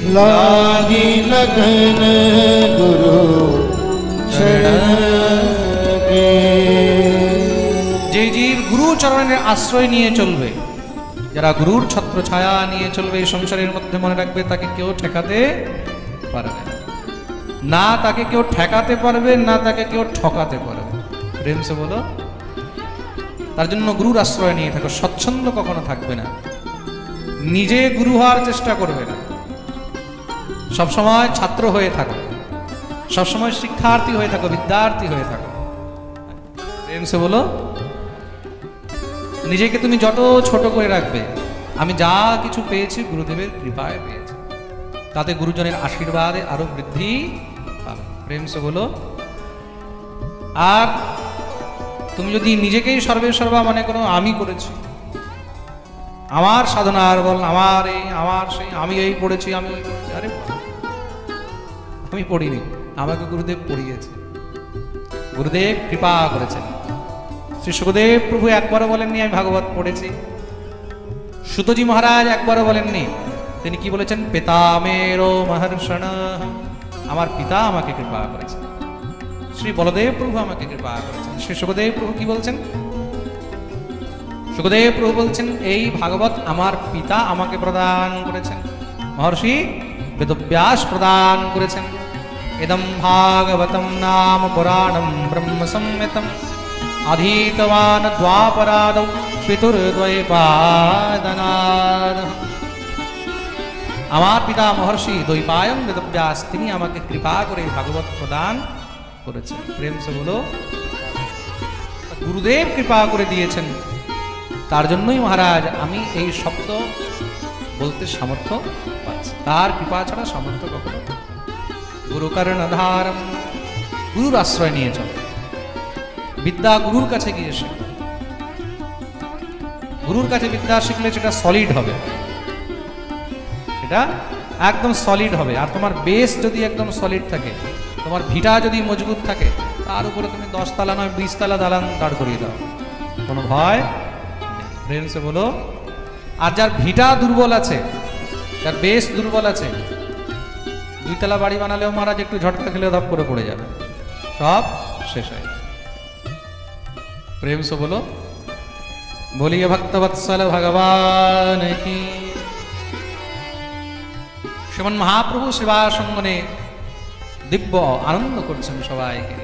लागी लगन गुरु चरण के। যে জীব গুরু চরণের আশ্রয় নিয়ে চলবে, যারা গুরুর ছত্র ছায়া নিয়ে চলবে এই সংসারের মধ্যে, মনে রাখবে তাকে কেউ ঠেকাতে পারবে না, তাকে কেউ ঠেকাতে পারবে না, তাকে কেউ ঠকাতে পারবে। প্রেম সে বলো। তার জন্য গুরুর আশ্রয় নিয়ে থাকো, স্বচ্ছন্দ কখনো থাকবে না, নিজে গুরু হওয়ার চেষ্টা করবে না, সবসময় ছাত্র হয়ে থাকো, সবসময় শিক্ষার্থী হয়ে থাকো, বিদ্যার্থী হয়ে থাকো। প্রেম সে বলো। নিজেকে তুমি যত ছোট করে রাখবে, আমি যা কিছু পেয়েছি গুরুদেবের কৃপায় পেয়েছি, তাতে গুরুজনের আশীর্বাদে আরো বৃদ্ধি পাবে। প্রেম সে বলো। আর তুমি যদি নিজেকেই সর্বে সর্বা মনে করো, আমি করেছি, আমার সাধনার বল, আমার এই আমার সেই, আমি এই পড়েছি, আমি ওই পড়েছি, আরে আমি পড়িনি, আমাকে গুরুদেব পড়িয়েছে, গুরুদেব কৃপা করেছেন। শ্রী সুখদেব প্রভু একবারও বলেননি আমি ভাগবত পড়েছি, সুতজি মহারাজ একবারও বলেননি, তিনি কি বলেছেন? পিতামেরো মহর্ষণ, আমার পিতা আমাকে কৃপা করেছেন। শ্রী বলদেব প্রভু আমাকে কৃপা করেছেন। শ্রী সুখদেব প্রভু কি বলছেন? সুখদেব প্রভু বলছেন এই ভাগবত আমার পিতা আমাকে প্রদান করেছেন, মহর্ষি বেদব্যাস প্রদান করেছেন। ইদম ভাগবতম নাম পুরাণম ব্রহ্ম সংহিতম অধীতবান দ্বাপরাদৌ পিতুর্দ্বৈপায়নাদ। আমার পিতা মহর্ষি দ্বৈপায়ন বেদব্যাস, তিনি আমাকে কৃপা করে ভাগবত প্রদান করেছেন। প্রেম সে বলো। গুরুদেব কৃপা করে দিয়েছেন, তার জন্যই মহারাজ আমি এই শব্দ বলতে সামর্থ্য পাচ্ছি, তার কৃপা ছাড়া সামর্থ্য কখনো। গুরু কর্ণধারম, গুরুর আশ্রয় নিয়ে চলো, বিদ্যা গুরুর কাছে গিয়ে শেখো। গুরুর কাছে বিদ্যা শিখলে সেটা সলিড হবে, সেটা একদম সলিড হবে। আর তোমার বেস যদি একদম সলিড থাকে, তোমার ভিটা যদি মজবুত থাকে, তার উপরে তুমি 10 তলা নয় 20 তলা দালান দাঁড় করিয়ে দাও, কোনো ভয়। ফ্রেন্ডসে বলো। আর যার ভিটা দুর্বল আছে, যার বেস দুর্বল আছে, 2 তলা বাড়ি বানালেও মহারাজ একটু ঝটকা খেলে ধপ করে পড়ে যাবে, সব শেষ হয়ে যাবে। প্রেম সে বলো। বলিয়ে ভক্তবৎসল ভগবান কি। শ্রীমন মহাপ্রভু সেবা সঙ্গনে দিব্য আনন্দ করছেন সবাইকে।